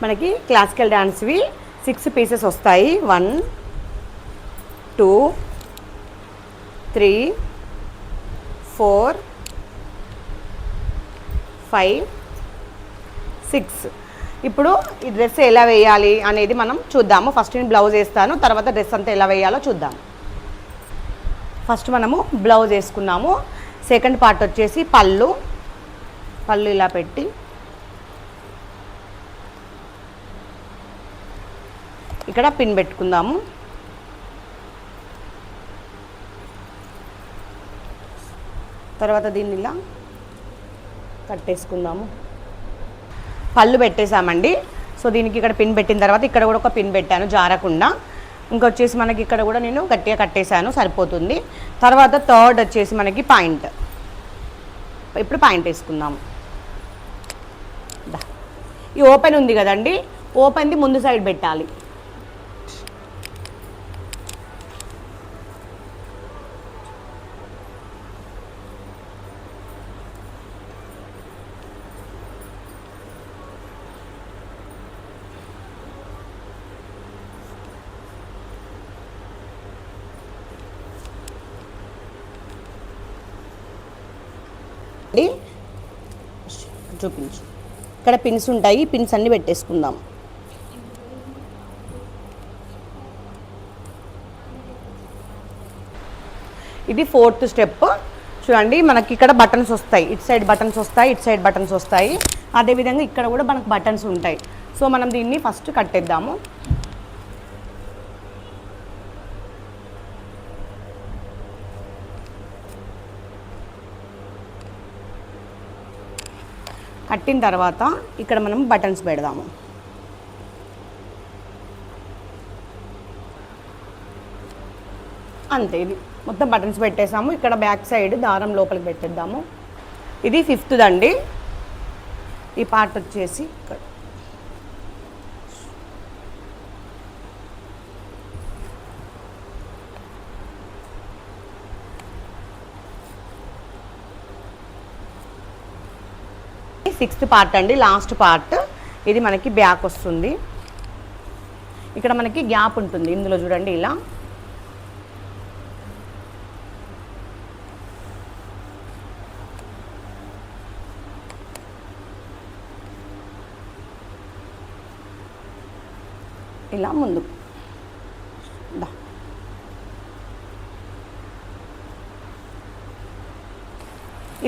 మనకి classical డాన్స్వి 6 pieces వస్తాయి. 1 2 3 4 5 6. ఇప్పుడు ఈ డ్రెస్ ఎలా వేయాలి అనేది మనం చూద్దాము. ఫస్ట్ నేను బ్లౌజ్ వేస్తాను, తర్వాత డ్రెస్ అంతా ఎలా వేయాలో చూద్దాం. ఫస్ట్ మనము బ్లౌజ్ వేసుకున్నాము. సెకండ్ పార్ట్ వచ్చేసి పళ్ళు ఇలా పెట్టి ఇక్కడ పిన్ పెట్టుకుందాము. తర్వాత దీన్ని ఇలా కట్టేసుకుందాము. పళ్ళు పెట్టేసామండి. సో దీనికి ఇక్కడ పిన్ పెట్టిన తర్వాత ఇక్కడ కూడా ఒక పిన్ పెట్టాను జారకుండా. ఇంకొచ్చేసి మనకి ఇక్కడ కూడా నేను గట్టిగా కట్టేశాను, సరిపోతుంది. తర్వాత థర్డ్ వచ్చేసి మనకి పాయింట్. ఇప్పుడు పాయింట్ వేసుకుందాము. ఈ ఓపెన్ ఉంది కదండి, ఓపెన్ది ముందు సైడ్ పెట్టాలి. చూపించు, ఇక్కడ పిన్స్ ఉంటాయి, పిన్స్ అన్నీ పెట్టేసుకుందాం. ఇది 4th స్టెప్. చూడండి, మనకి ఇక్కడ బటన్స్ వస్తాయి, ఇటు సైడ్ బటన్స్ వస్తాయి, ఇటు సైడ్ బటన్స్ వస్తాయి. అదేవిధంగా ఇక్కడ కూడా మనకు బటన్స్ ఉంటాయి. సో మనం దీన్ని ఫస్ట్ కట్టేద్దాము. కట్టిన తర్వాత ఇక్కడ మనం బటన్స్ పెడదాము. అంతే, ఇది మొత్తం బటన్స్ పెట్టేసాము. ఇక్కడ బ్యాక్ సైడ్ దారం లోపలికి పెట్టేద్దాము. ఇది 5th అండి. ఈ పార్ట్ వచ్చేసి సిక్స్త్ పార్ట్ అండి, లాస్ట్ పార్ట్. ఇది మనకి బ్యాక్ వస్తుంది. ఇక్కడ మనకి గ్యాప్ ఉంటుంది ఇందులో, చూడండి ఇలా. ఇలా ముందు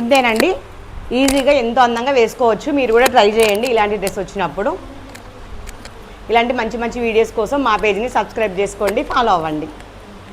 ఇదేనండి. ఈజీగా ఎంతో అందంగా వేసుకోవచ్చు. మీరు కూడా ట్రై చేయండి ఇలాంటి డ్రెస్ వచ్చినప్పుడు. ఇలాంటి మంచి మంచి వీడియోస్ కోసం మా పేజ్ని సబ్స్క్రైబ్ చేసుకోండి, ఫాలో అవ్వండి.